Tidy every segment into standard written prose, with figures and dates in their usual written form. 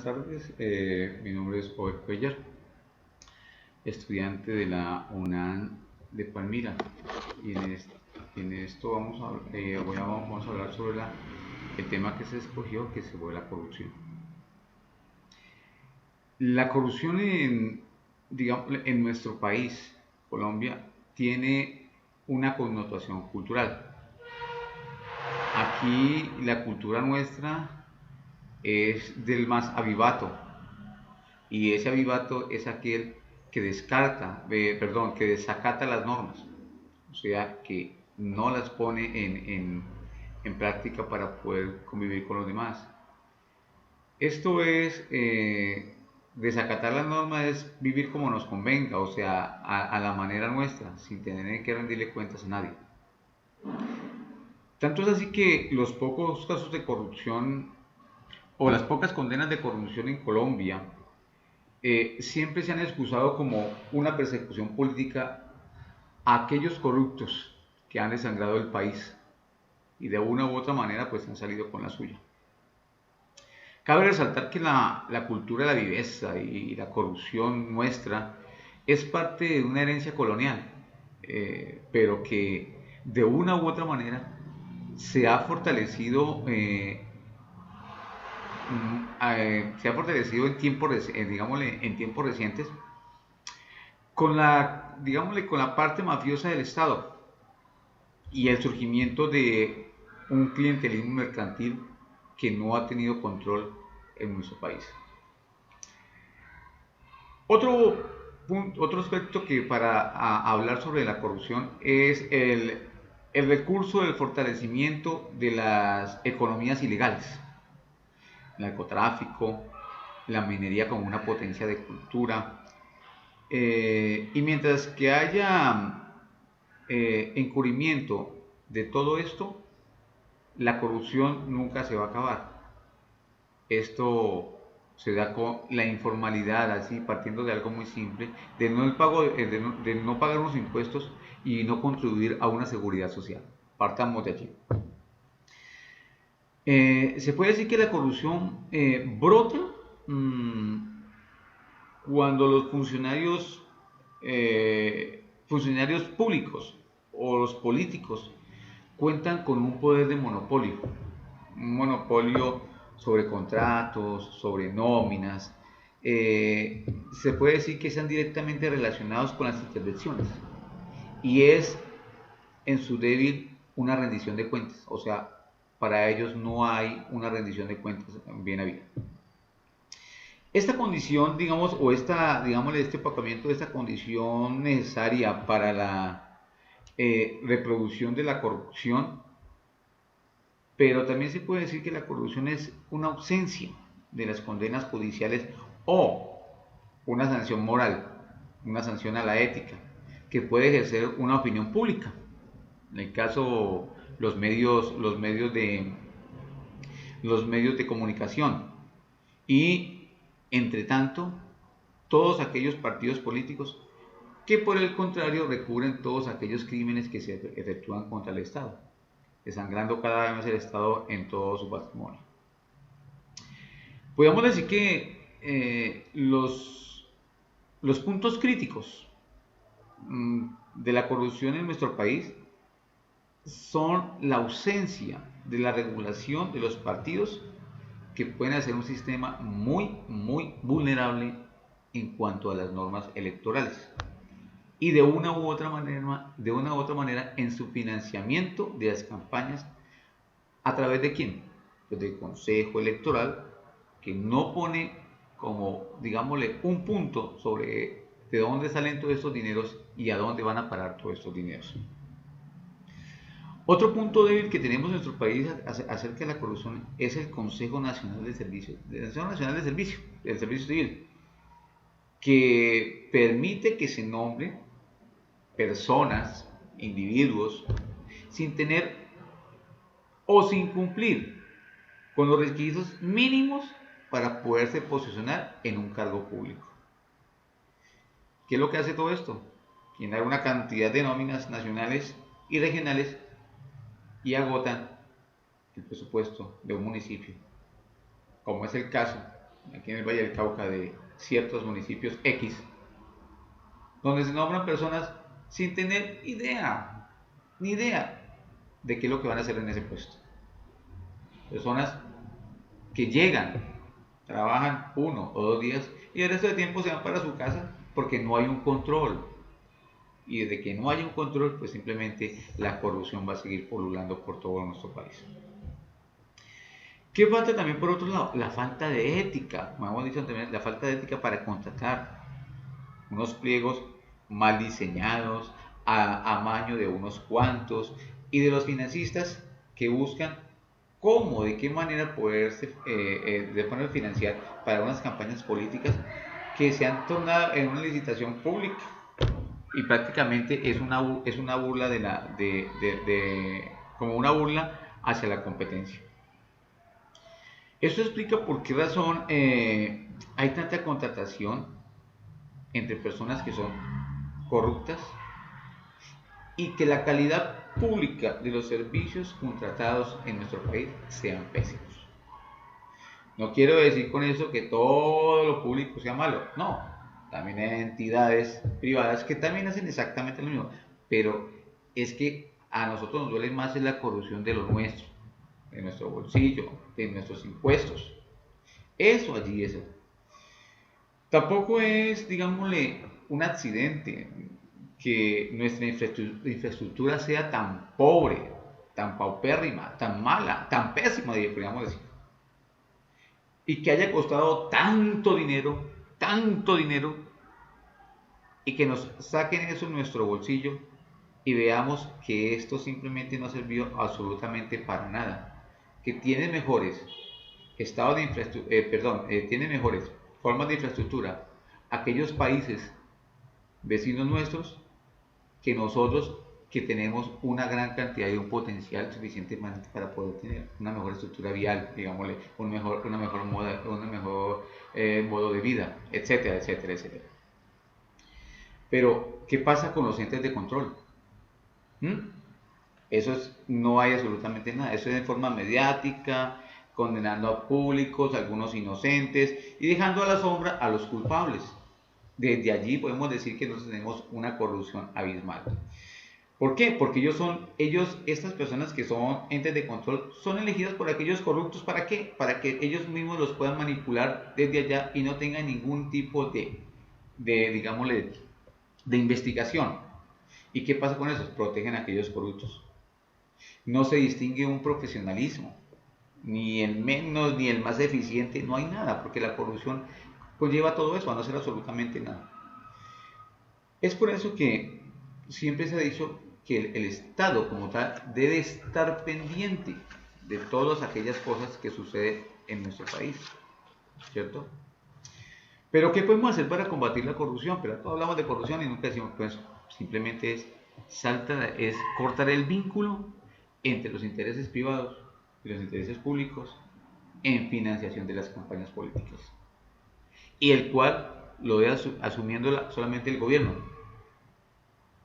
Buenas tardes, mi nombre es Ober Cuellar, estudiante de la UNAM de Palmira y en esto vamos a hablar sobre el tema que se escogió, que se fue la corrupción. La corrupción digamos, en nuestro país, Colombia, tiene una connotación cultural. Aquí la cultura nuestra es del más avivato, y ese avivato es aquel que que desacata las normas, o sea, que no las pone en práctica para poder convivir con los demás. Esto es, desacatar las normas es vivir como nos convenga, o sea, a la manera nuestra, sin tener que rendirle cuentas a nadie. Tanto es así que los pocos casos de corrupción o las pocas condenas de corrupción en Colombia siempre se han excusado como una persecución política a aquellos corruptos que han desangrado el país y de una u otra manera pues han salido con la suya. Cabe resaltar que la cultura de la viveza y la corrupción nuestra es parte de una herencia colonial, pero que de una u otra manera se ha fortalecido, en tiempos, en tiempos recientes con la parte mafiosa del Estado y el surgimiento de un clientelismo mercantil que no ha tenido control en nuestro país. Otro aspecto que hablar sobre la corrupción es el recurso del fortalecimiento de las economías ilegales, el narcotráfico, la minería como una potencia de cultura, y mientras que haya encubrimiento de todo esto, la corrupción nunca se va a acabar. Esto se da con la informalidad, así partiendo de algo muy simple, de no pagar unos impuestos y no contribuir a una seguridad social. Partamos de allí. Se puede decir que la corrupción brota mmm, cuando los funcionarios públicos o los políticos cuentan con un poder de monopolio, un monopolio sobre contratos, sobre nóminas. Se puede decir que están directamente relacionados con las intervenciones y es en su débil una rendición de cuentas, o sea, para ellos no hay una rendición de cuentas bien habida. Esta condición, digamos, digámosle, este opacamiento de esta condición necesaria para la reproducción de la corrupción, pero también se puede decir que la corrupción es una ausencia de las condenas judiciales o una sanción moral, una sanción a la ética, que puede ejercer una opinión pública. En el caso, los medios de comunicación. Y, entre tanto, todos aquellos partidos políticos que por el contrario recubren todos aquellos crímenes que se efectúan contra el Estado, desangrando cada vez más el Estado en todo su patrimonio. Podríamos decir que los puntos críticos de la corrupción en nuestro país son la ausencia de la regulación de los partidos, que pueden hacer un sistema muy vulnerable en cuanto a las normas electorales y de una u otra manera en su financiamiento de las campañas. ¿A través de quién? Pues del Consejo Electoral, que no pone como, digámosle, un punto sobre de dónde salen todos estos dineros y a dónde van a parar todos estos dineros. Otro punto débil que tenemos en nuestro país acerca de la corrupción es el Consejo Nacional de Servicio, del Servicio Civil, que permite que se nombren personas, individuos, sin tener o sin cumplir con los requisitos mínimos para poderse posicionar en un cargo público. ¿Qué es lo que hace todo esto? Llenar una cantidad de nóminas nacionales y regionales y agotan el presupuesto de un municipio, como es el caso aquí en el Valle del Cauca, de ciertos municipios X, donde se nombran personas sin tener idea, ni idea de qué es lo que van a hacer en ese puesto. Personas que llegan, trabajan 1 o 2 días y el resto del tiempo se van para su casa porque no hay un control. Y desde que no haya un control, pues simplemente la corrupción va a seguir pululando por todo nuestro país. ¿Qué falta también por otro lado? La falta de ética, como hemos dicho anteriormente, la falta de ética para contratar unos pliegos mal diseñados, a amaño de unos cuantos, y de los financistas que buscan cómo, de qué manera poderse de poder financiar para unas campañas políticas que se han tornado en una licitación pública y prácticamente es una burla como una burla hacia la competencia. Esto explica por qué razón hay tanta contratación entre personas que son corruptas y que la calidad pública de los servicios contratados en nuestro país sean pésimos. No quiero decir con eso que todo lo público sea malo, no. También hay entidades privadas que también hacen exactamente lo mismo, pero es que a nosotros nos duele más la corrupción de lo nuestro, de nuestro bolsillo, de nuestros impuestos. Eso allí es. Tampoco es, digámosle, un accidente que nuestra infraestructura sea tan pobre, tan paupérrima, tan mala, tan pésima, podríamos decir, y que haya costado tanto dinero, y que nos saquen eso en nuestro bolsillo y veamos que esto simplemente no sirvió absolutamente para nada, que tiene mejores estados de tiene mejores formas de infraestructura aquellos países vecinos nuestros que nosotros, que tenemos una gran cantidad y un potencial suficiente para poder tener una mejor estructura vial, digámosle, una mejor modo de vida, etcétera, etcétera, etcétera. Pero, ¿qué pasa con los entes de control? ¿Mm? No hay absolutamente nada, eso es de forma mediática, condenando a públicos, a algunos inocentes y dejando a la sombra a los culpables. Desde allí podemos decir que nosotros tenemos una corrupción abismal. ¿Por qué? Porque estas personas que son entes de control, son elegidas por aquellos corruptos. ¿Para qué? Para que ellos mismos los puedan manipular desde allá y no tengan ningún tipo digámosle, de investigación. ¿Y qué pasa con eso? Protegen a aquellos corruptos. No se distingue un profesionalismo, ni el menos ni el más eficiente, no hay nada, porque la corrupción conlleva todo eso, a no ser absolutamente nada. Es por eso que siempre se ha dicho que el Estado como tal debe estar pendiente de todas aquellas cosas que suceden en nuestro país, ¿cierto? Pero ¿qué podemos hacer para combatir la corrupción? Pero todos hablamos de corrupción y nunca decimos pues simplemente es cortar el vínculo entre los intereses privados y los intereses públicos en financiación de las campañas políticas, y el cual lo ve asumiendo solamente el gobierno,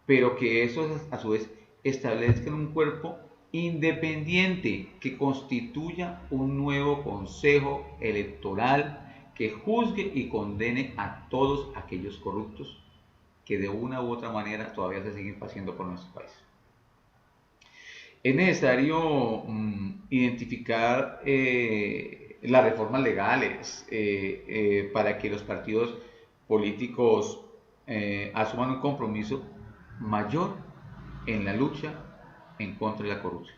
pero que eso a su vez establezcan un cuerpo independiente que constituya un nuevo consejo electoral que juzgue y condene a todos aquellos corruptos que de una u otra manera todavía se siguen pasando por nuestro país. Es necesario identificar las reformas legales para que los partidos políticos asuman un compromiso mayor en la lucha en contra de la corrupción,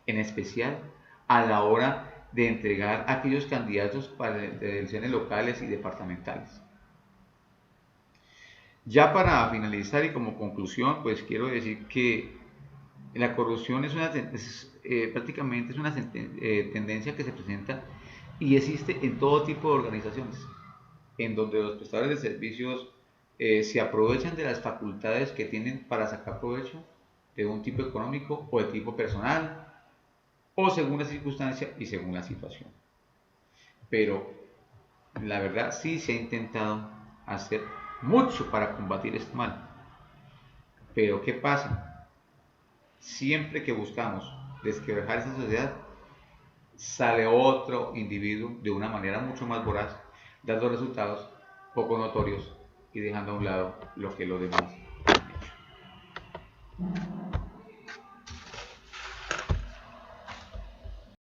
en especial a la hora de entregar a aquellos candidatos para elecciones locales y departamentales. Ya para finalizar y como conclusión, pues quiero decir que la corrupción prácticamente es una tendencia que se presenta y existe en todo tipo de organizaciones, en donde los prestadores de servicios se aprovechan de las facultades que tienen para sacar provecho de un tipo económico o de tipo personal, o según la circunstancia y según la situación. Pero la verdad sí se ha intentado hacer mucho para combatir este mal. Pero ¿qué pasa? Siempre que buscamos desquebrajar esa sociedad, sale otro individuo de una manera mucho más voraz, dando resultados poco notorios y dejando a un lado lo que los demás